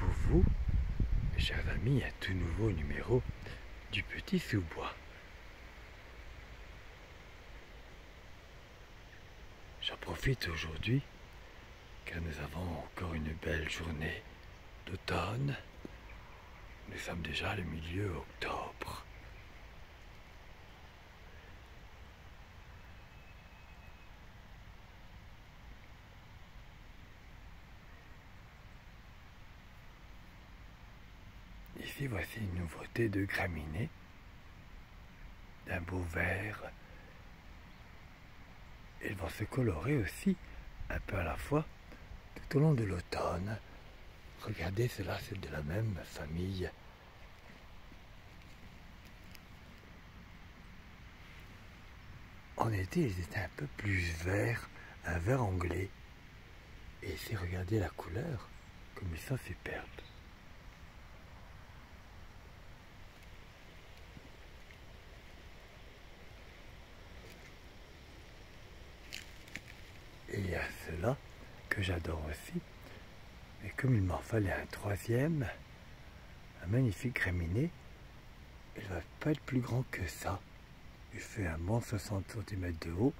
pour vous, mes chers amis, un tout nouveau numéro du Petit Sous-Bois. J'en profite aujourd'hui car nous avons encore une belle journée d'automne. Nous sommes déjà le milieu octobre. Ici, voici une nouveauté de graminées, d'un beau vert. Ils vont se colorer aussi, un peu à la fois, tout au long de l'automne. Regardez, cela c'est de la même famille. En été, ils étaient un peu plus verts, un vert anglais. Et ici, regardez la couleur, comme ils sont superbes. Et il y a cela que j'adore aussi. Et comme il m'en fallait un troisième, un magnifique graminé, il ne va pas être plus grand que ça. Il fait un bon 60 cm de haut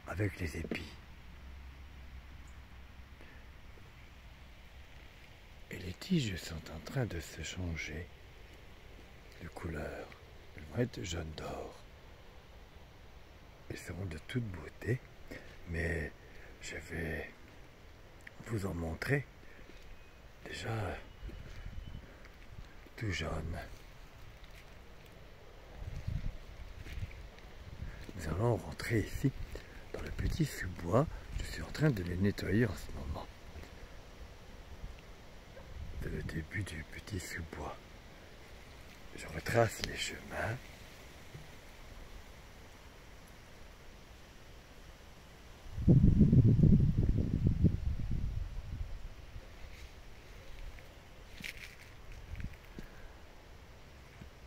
avec les épis. Et les tiges sont en train de se changer de couleur. Elles vont être jaune d'or. Elles seront de toute beauté, mais je vais vous en montrer déjà tout jaune. Nous allons rentrer ici dans le petit sous-bois. Je suis en train de les nettoyer en ce moment. C'est le début du petit sous-bois. Je retrace les chemins.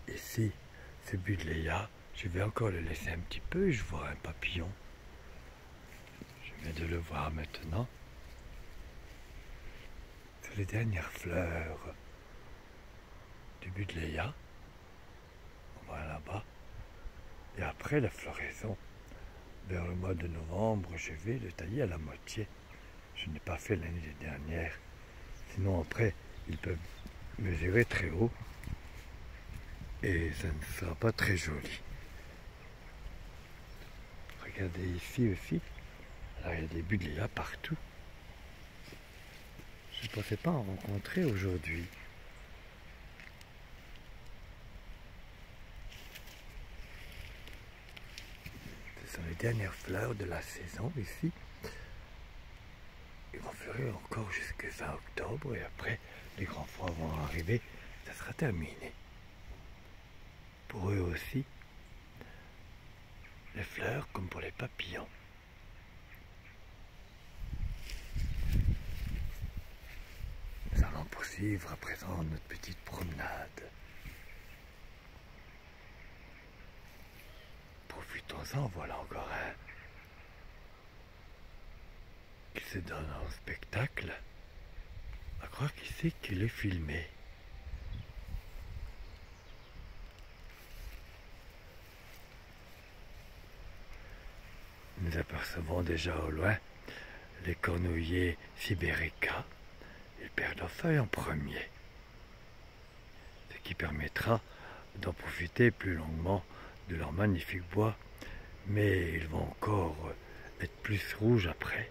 Ici, ce buddléia, je vais encore le laisser un petit peu. Je vois un papillon. Je viens de le voir maintenant. C'est les dernières fleurs du buddléia. On va là-bas. Et après la floraison, vers le mois de novembre, je vais le tailler à la moitié. Je n'ai pas fait l'année dernière. Sinon après, ils peuvent mesurer très haut. Et ça ne sera pas très joli. Regardez ici aussi. Alors il y a des buddléias partout. Je ne pensais pas en rencontrer aujourd'hui. Ce sont les dernières fleurs de la saison ici. Ils vont fleurir encore jusqu'à fin octobre et après les grands froids vont arriver. Ça sera terminé. Pour eux aussi, les fleurs comme pour les papillons. Nous allons poursuivre à présent notre petite promenade. Profitons-en, voilà encore un qui se donne en spectacle. À croire qui c'est qui l'est filmé. Nous apercevons déjà au loin les cornouillers sibérica. Ils perdent leurs feuilles en premier, ce qui permettra d'en profiter plus longuement de leur magnifique bois, mais ils vont encore être plus rouges après.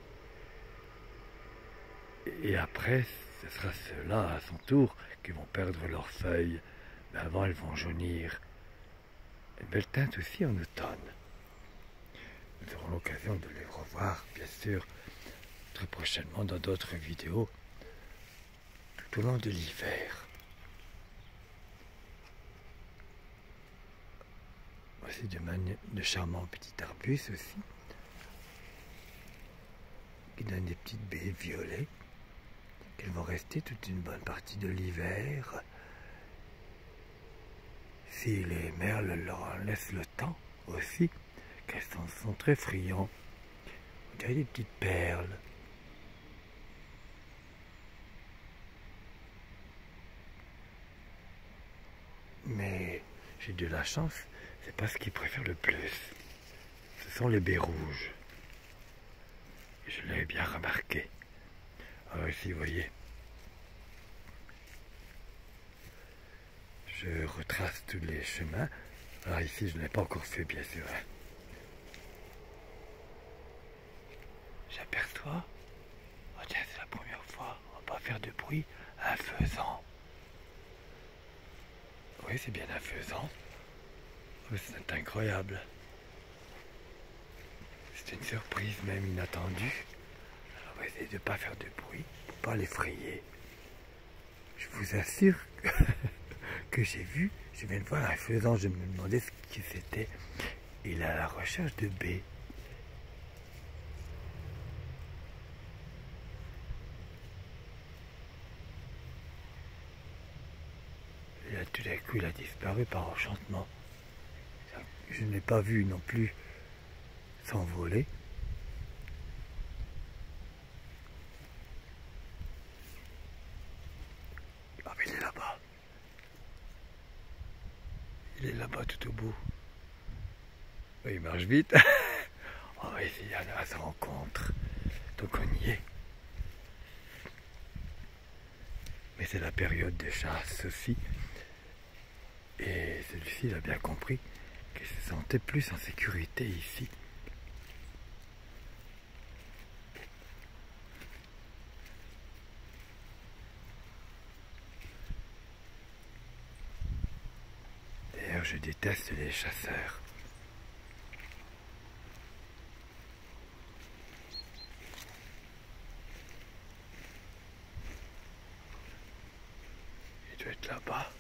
Et après, ce sera ceux-là à son tour qui vont perdre leurs feuilles, mais avant ils vont jaunir. Une belle teinte aussi en automne. Nous aurons l'occasion de les revoir, bien sûr, très prochainement dans d'autres vidéos, tout au long de l'hiver. Voici de charmants petits arbustes aussi, qui donnent des petites baies violettes, qui vont rester toute une bonne partie de l'hiver. Si les merles leur laissent le temps aussi, qu'elles sont très friands. On dirait des petites perles. mais j'ai de la chance, c'est pas ce qu'ils préfèrent le plus. Ce sont les baies rouges. Je l'ai bien remarqué. Alors ici, vous voyez, je retrace tous les chemins. Alors ici, je ne l'ai pas encore fait, bien sûr. J'aperçois, oh tiens, c'est la première fois, on va pas faire de bruit, un faisan. Oui, c'est bien un faisan. Oh, c'est incroyable. C'est une surprise même inattendue. Alors, on va essayer de ne pas faire de bruit pour pas l'effrayer. Je vous assure que j'ai vu, je viens de voir un faisan, je me demandais ce que c'était. Il est à la recherche de baies. Et là, tout d'un coup, il a disparu par enchantement. Je ne l'ai pas vu non plus s'envoler. Ah, mais il est là-bas. Il est là-bas tout au bout. Oui, il marche vite. On va essayer à sa rencontre. Donc on y est. Mais c'est la période de chasse aussi. Et celui-ci, il a bien compris qu'il se sentait plus en sécurité ici. D'ailleurs, je déteste les chasseurs. Il doit être là-bas.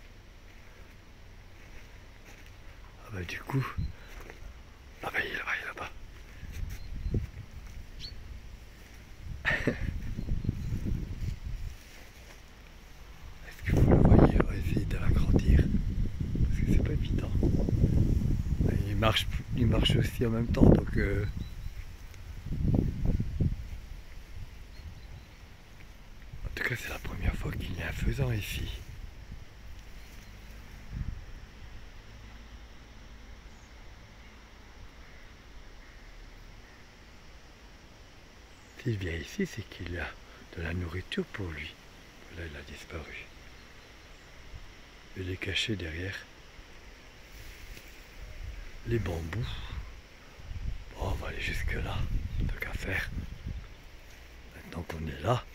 Ah bah du coup... Ah bah il est là-bas, il est là-bas. Est-ce que vous le voyez? On va essayer de l'agrandir. Parce que c'est pas évident. Il marche aussi en même temps, donc... En tout cas, c'est la première fois qu'il y a un faisan ici. S'il vient ici, c'est qu'il y a de la nourriture pour lui. Là, il a disparu. Il est caché derrière les bambous. Bon, on va aller jusque là, tant qu'à faire. Maintenant qu'on est là.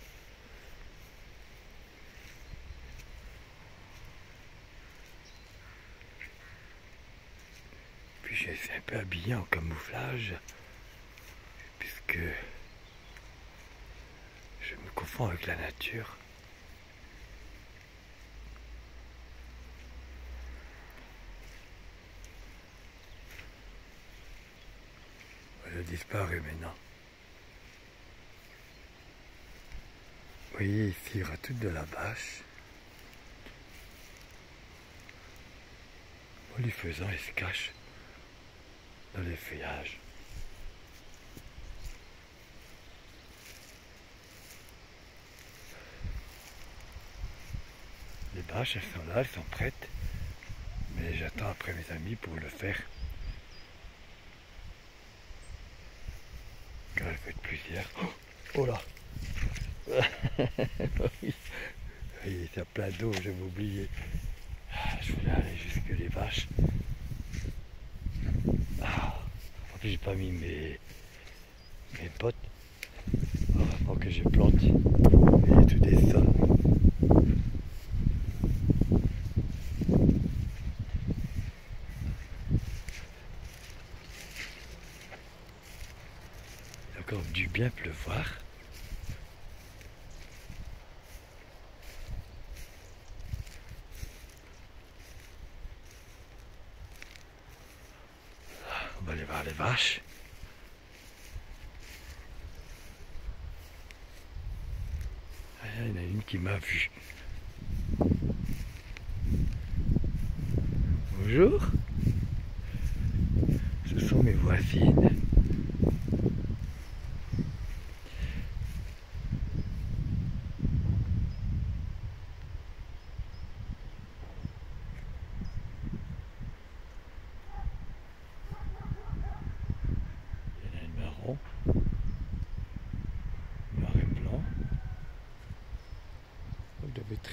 Puis j'ai essayé un peu habillé en camouflage, puisque je me confonds avec la nature. Elle a disparu maintenant. Vous voyez, ici, il y aura toute de la bâche. En lui faisant, il se cache dans les feuillages. Les bâches, elles sont là, elles sont prêtes. Mais j'attends après mes amis pour le faire. Car il faut être plusieurs. Oh là. Oui, il y a plein d'eau, j'avais oublié. Je voulais aller jusque les vaches. En plus, j'ai pas mis mes bottes. Heureusement que j'ai planté. Il y a tout des sols. Il a encore dû bien pleuvoir. On va aller voir les vaches. Il y en a une qui m'a vu. Bonjour. Ce sont mes voisines.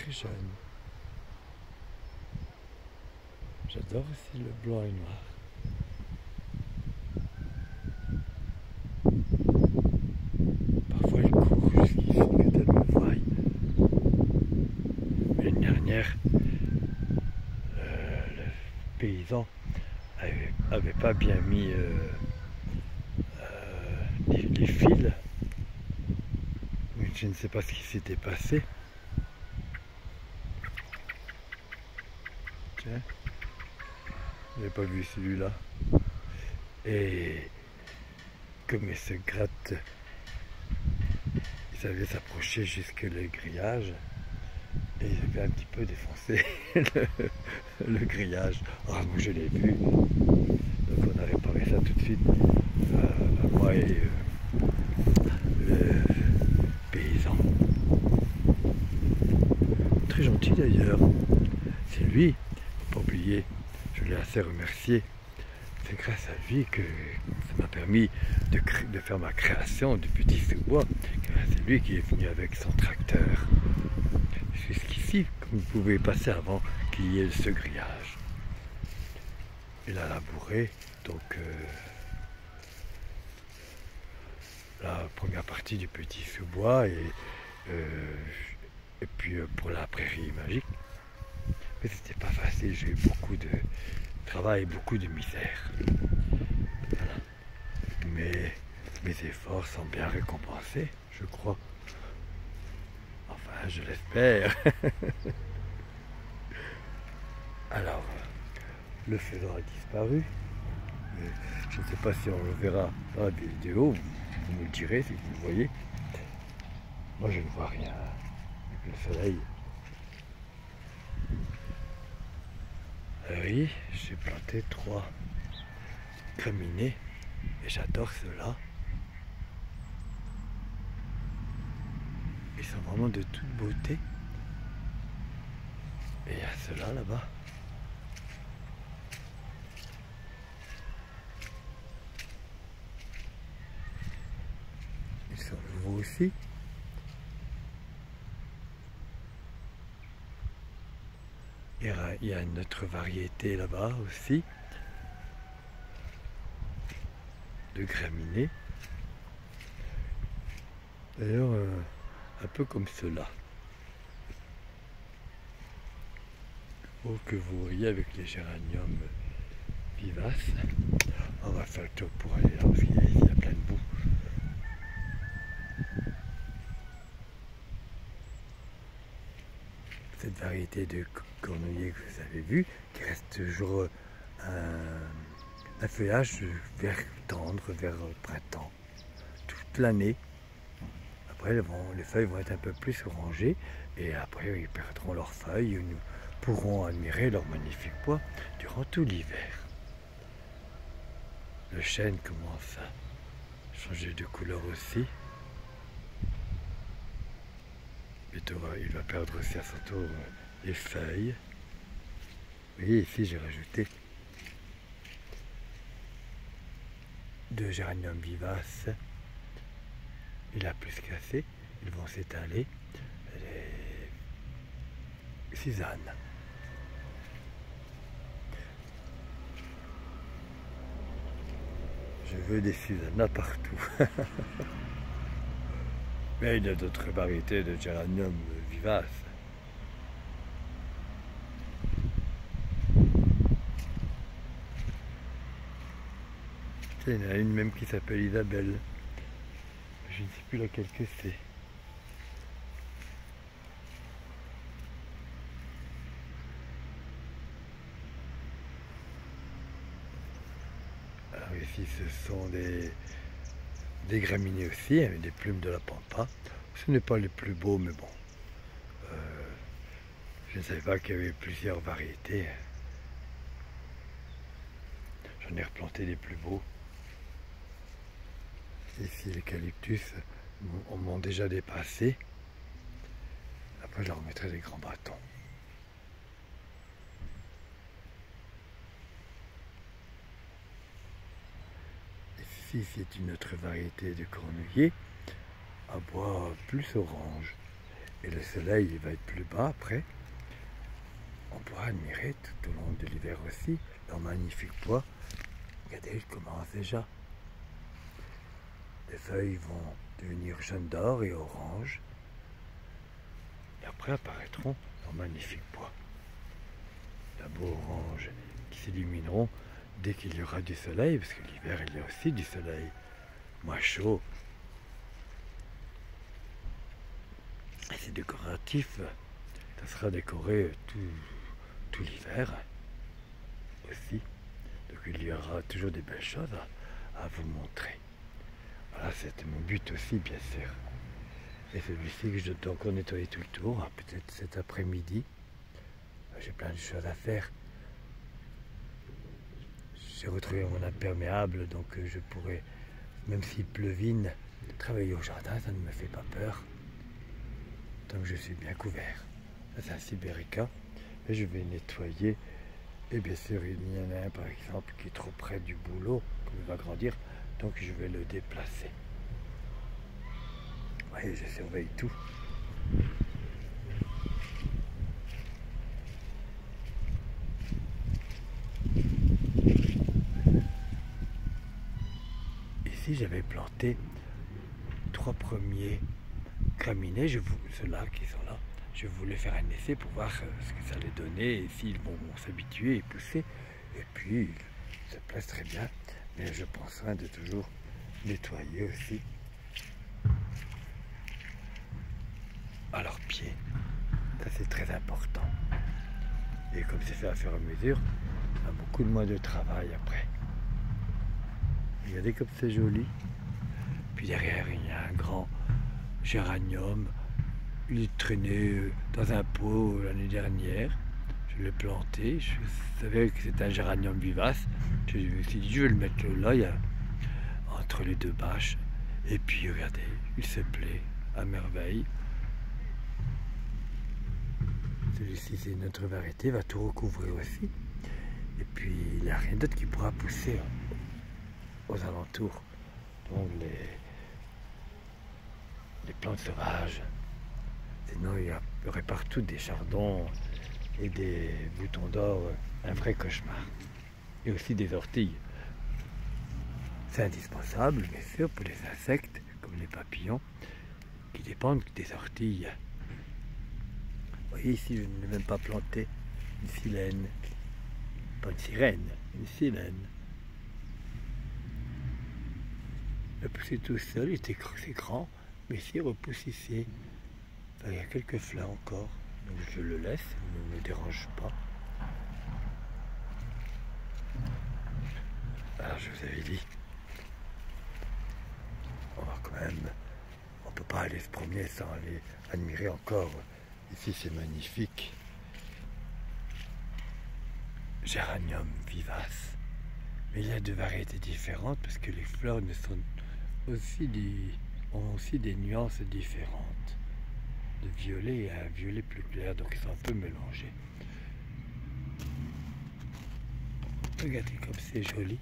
très jeune. J'adore aussi le blanc et noir. Parfois il court jusqu'ici que elle me voie. L'année dernière, le paysan avait pas bien mis les fils. Mais je ne sais pas ce qui s'était passé. Tiens, je n'avais pas vu celui-là. Et comme il se gratte, ils avaient s'approcher jusque le grillage et ils avaient un petit peu défoncé le grillage. Ah, moi je l'ai vu. Donc on a réparé ça tout de suite. Moi et le paysan. Très gentil d'ailleurs. C'est lui, faut pas oublier, je l'ai assez remercié. C'est grâce à lui que ça m'a permis de faire ma création du petit sous-bois. C'est lui qui est venu avec son tracteur. Jusqu'ici, comme vous pouvez passer avant qu'il y ait ce grillage. Il a labouré, donc la première partie du petit sous-bois et puis pour la prairie magique. Mais c'était pas facile, j'ai eu beaucoup de travail et beaucoup de misère. Voilà. Mais mes efforts sont bien récompensés, je crois. Enfin, je l'espère. Alors, le feuillet a disparu. Je ne sais pas si on le verra dans la vidéo. Vous me le direz si vous le voyez. Moi, je ne vois rien. Le soleil. Oui, j'ai planté 3 graminées et j'adore ceux-là. Ils sont vraiment de toute beauté. Et il y a ceux-là là-bas. Ils sont nouveaux aussi. Il y a une autre variété là-bas aussi de graminées. D'ailleurs, un peu comme ceux-là. Que vous voyez avec les géraniums vivaces. On va faire le tour pour aller là parce qu'il y a plein de boue. Cette variété de cornouiller que vous avez vu, qui reste toujours un feuillage vert tendre, vers printemps, toute l'année. Après, les feuilles vont être un peu plus orangées et après, ils perdront leurs feuilles et nous pourrons admirer leur magnifique bois durant tout l'hiver. Le chêne commence à changer de couleur aussi. Bientôt, il va perdre aussi à son tour les feuilles. Vous voyez, ici, j'ai rajouté 2 géraniums vivaces. Il a plus qu'assez. Ils vont s'étaler. Les Suzanne. Je veux des Susanna partout. Mais il y a d'autres variétés de géranium vivaces. Il y en a une même qui s'appelle Isabelle. Je ne sais plus laquelle que c'est. Alors ici ce sont des graminées aussi, avec des plumes de la pampa. Ce n'est pas les plus beaux, mais bon. Je ne savais pas qu'il y avait plusieurs variétés. J'en ai replanté des plus beaux. Ici, l'eucalyptus, on m'en déjà dépassé. Après, je leur remettrai des grands bâtons. Ici, c'est une autre variété de cornouiller à bois plus orange. et le soleil il va être plus bas après, on pourra admirer tout au long de l'hiver aussi leur magnifique bois. Regardez, il commence déjà. Les feuilles vont devenir jaunes d'or et orange. Et après apparaîtront leurs magnifiques bois. La beau orange qui s'illumineront dès qu'il y aura du soleil, parce que l'hiver il y a aussi du soleil, moins chaud. Et c'est décoratif, ça sera décoré tout l'hiver aussi. Donc il y aura toujours des belles choses à vous montrer. Voilà, c'était mon but aussi, bien sûr. Et celui-ci que je dois encore nettoyer tout le tour, peut-être cet après-midi. J'ai plein de choses à faire. J'ai retrouvé mon imperméable, donc je pourrais, même s'il pleuvine, travailler au jardin, ça ne me fait pas peur. Tant que je suis bien couvert. Ça, c'est un sibérica. Et je vais nettoyer. Et bien sûr, il y en a un, par exemple, qui est trop près du boulot, comme il va grandir. Donc je vais le déplacer. Vous voyez, je surveille tout. Ici, j'avais planté 3 premiers graminées, ceux-là qui sont là. Je voulais faire un essai pour voir ce que ça allait donner et s'ils vont s'habituer et pousser. Et puis, ça place très bien. Mais je pense de toujours nettoyer aussi à leurs pieds. Ça, c'est très important. Et comme c'est fait à fur et à mesure, on a beaucoup de moins de travail après. Regardez comme c'est joli. Puis derrière, il y a un grand géranium. Il est traîné dans un pot l'année dernière. Je l'ai planté. Je savais que c'était un géranium vivace. Je me suis dit, je vais le mettre là, il y a, entre les deux bâches. Et puis, regardez, il se plaît à merveille. Celui-ci, c'est une autre variété, va tout recouvrir aussi. Et puis, il n'y a rien d'autre qui pourra pousser aux alentours. Donc, les plantes sauvages. Sinon, il y aurait partout des chardons et des boutons d'or, un vrai cauchemar. Et aussi des orties. C'est indispensable, bien sûr, pour les insectes, comme les papillons, qui dépendent des orties. Vous voyez ici, je n'ai même pas planté une silène. Pas une sirène, une silène. Il a poussé tout seul, c'est grand, mais ici il repousse ici. Enfin, il y a quelques fleurs encore, donc je le laisse, il ne me dérange pas. Alors je vous avais dit, on va quand même, on ne peut pas aller se promener sans aller admirer encore. Ici c'est magnifique. Géranium vivace. Mais il y a de variétés différentes parce que les fleurs ne sont ont aussi des nuances différentes. De violet à un violet plus clair, donc ils sont un peu mélangés. Regardez comme c'est joli.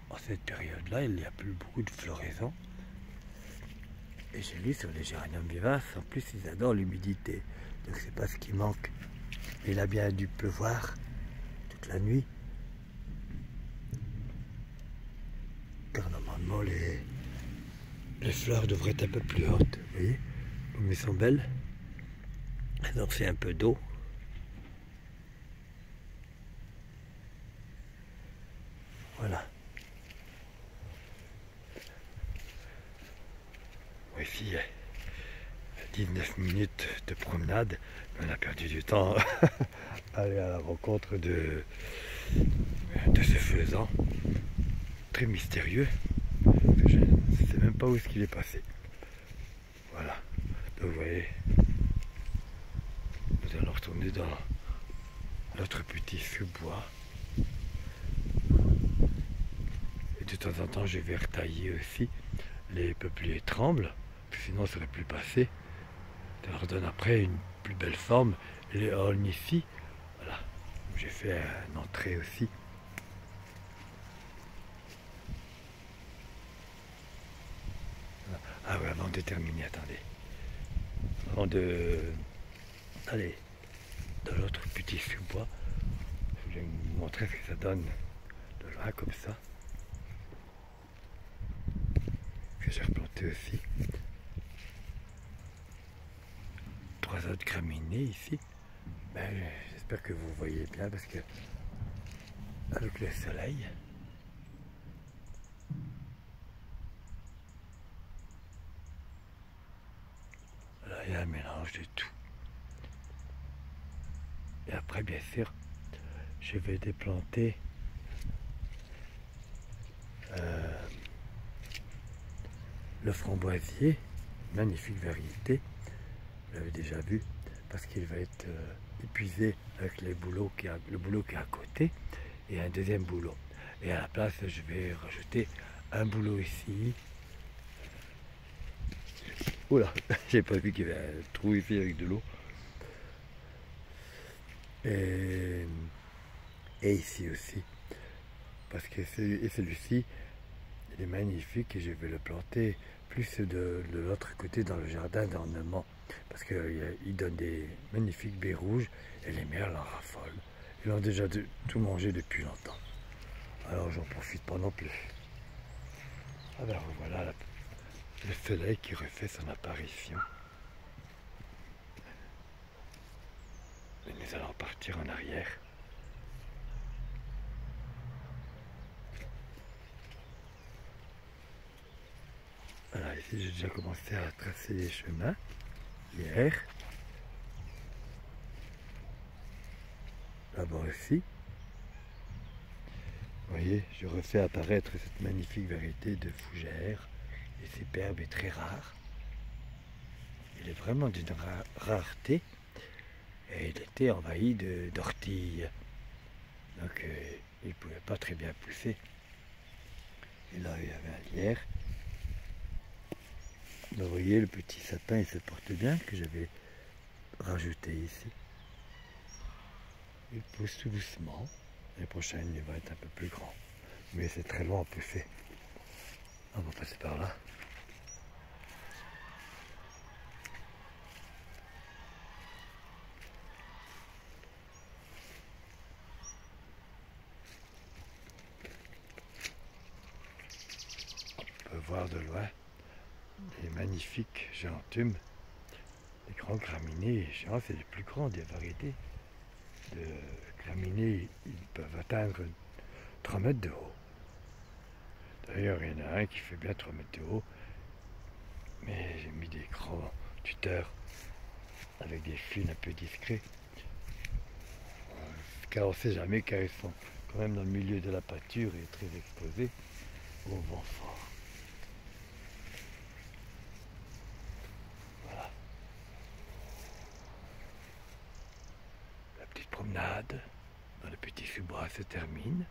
En cette période-là, il n'y a plus beaucoup de floraison. Et j'ai lu sur les géraniums vivaces, en plus ils adorent l'humidité. Donc c'est pas ce qui manque. Mais il a bien dû pleuvoir toute la nuit. Car normalement les fleurs devraient être un peu plus hautes. Vous voyez, comme elles sont belles. Donc c'est un peu d'eau. Voilà. Ici, 19 minutes de promenade, mais on a perdu du temps à aller à la rencontre de ce faisan très mystérieux. Je ne sais même pas où est-ce qu'il est passé. Voilà. Donc vous voyez, nous allons retourner dans notre petit sous-bois. Et de temps en temps, je vais retailler aussi les peupliers trembles, sinon ça ne serait plus passé. Ça leur donne après une plus belle forme. Et les aulnes ici, voilà, j'ai fait une entrée aussi. Voilà. de terminer, attendez. Avant de... Allez, dans l'autre petit sous-bois, je vais vous montrer ce que ça donne de loin comme ça. Que j'ai replanté aussi. 3 autres graminées ici. Ben, j'espère que vous voyez bien parce que avec le soleil, là il y a un mélange de tout. Et après, bien sûr, je vais déplanter le framboisier, magnifique variété, vous l'avez déjà vu, parce qu'il va être épuisé avec le boulot qui est à côté et un deuxième boulot. Et à la place, je vais rajouter un boulot ici. Oula, j'ai pas vu qu'il y avait un trou ici avec de l'eau. Et ici aussi, parce que celui-ci, il est magnifique et je vais le planter plus de l'autre côté dans le jardin d'ornement, parce qu'il donne des magnifiques baies rouges et les merles en raffolent. Ils ont déjà tout mangé depuis longtemps. Alors j'en profite pas non plus. Alors voilà le soleil qui refait son apparition. Et nous allons partir en arrière. Voilà, ici j'ai déjà commencé à tracer les chemins hier. Là-bas aussi. Vous voyez, je refais apparaître cette magnifique variété de fougère. Et superbe et très rare. Il est vraiment d'une rareté. Et il était envahi d'orties. Donc il ne pouvait pas très bien pousser. Et là, il y avait un lierre. Vous voyez, le petit sapin, il se porte bien, que j'avais rajouté ici. Il pousse tout doucement. L'année prochaine, il va être un peu plus grand. Mais c'est très long à pousser. On va passer par là. On peut voir de loin les magnifiques géanthumes, les grands graminées. Géants, c'est les plus grands des variétés de graminées. Ils peuvent atteindre 3 mètres de haut. D'ailleurs, il y en a un qui fait bien 3 mètres de haut, mais j'ai mis des grands tuteurs avec des fils un peu discrets, car on ne sait jamais, car ils sont quand même dans le milieu de la pâture et très exposés au vent fort. Voilà. La petite promenade dans le petit sous-bois se termine.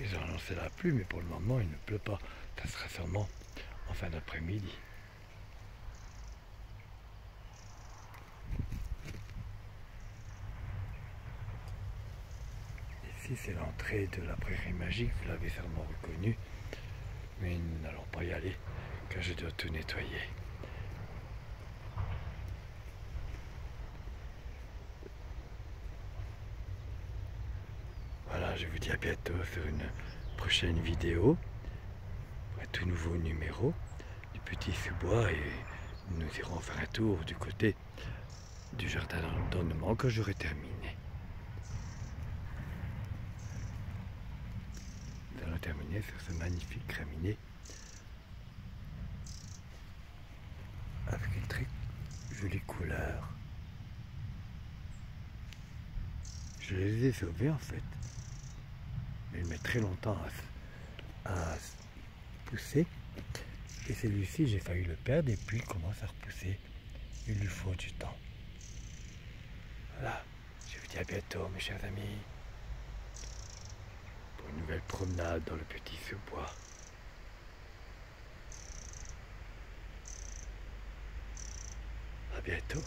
Ils ont annoncé la pluie, mais pour le moment, il ne pleut pas. Ça sera sûrement en fin d'après-midi. Ici, c'est l'entrée de la prairie magique. Vous l'avez sûrement reconnu. Mais nous n'allons pas y aller, car je dois tout nettoyer. Voilà, je vous dis à bientôt sur une prochaine vidéo, un tout nouveau numéro du petit sous-bois, et nous irons faire un tour du côté du jardin d'ornement quand j'aurai terminé. Nous allons terminer sur ce magnifique graminé avec une très jolie couleur. Je les ai sauvés en fait. Mais il met très longtemps à pousser. Et celui-ci, j'ai failli le perdre et puis il commence à repousser. Il lui faut du temps. Voilà. Je vous dis à bientôt, mes chers amis, pour une nouvelle promenade dans le petit sous-bois. À bientôt. bientôt.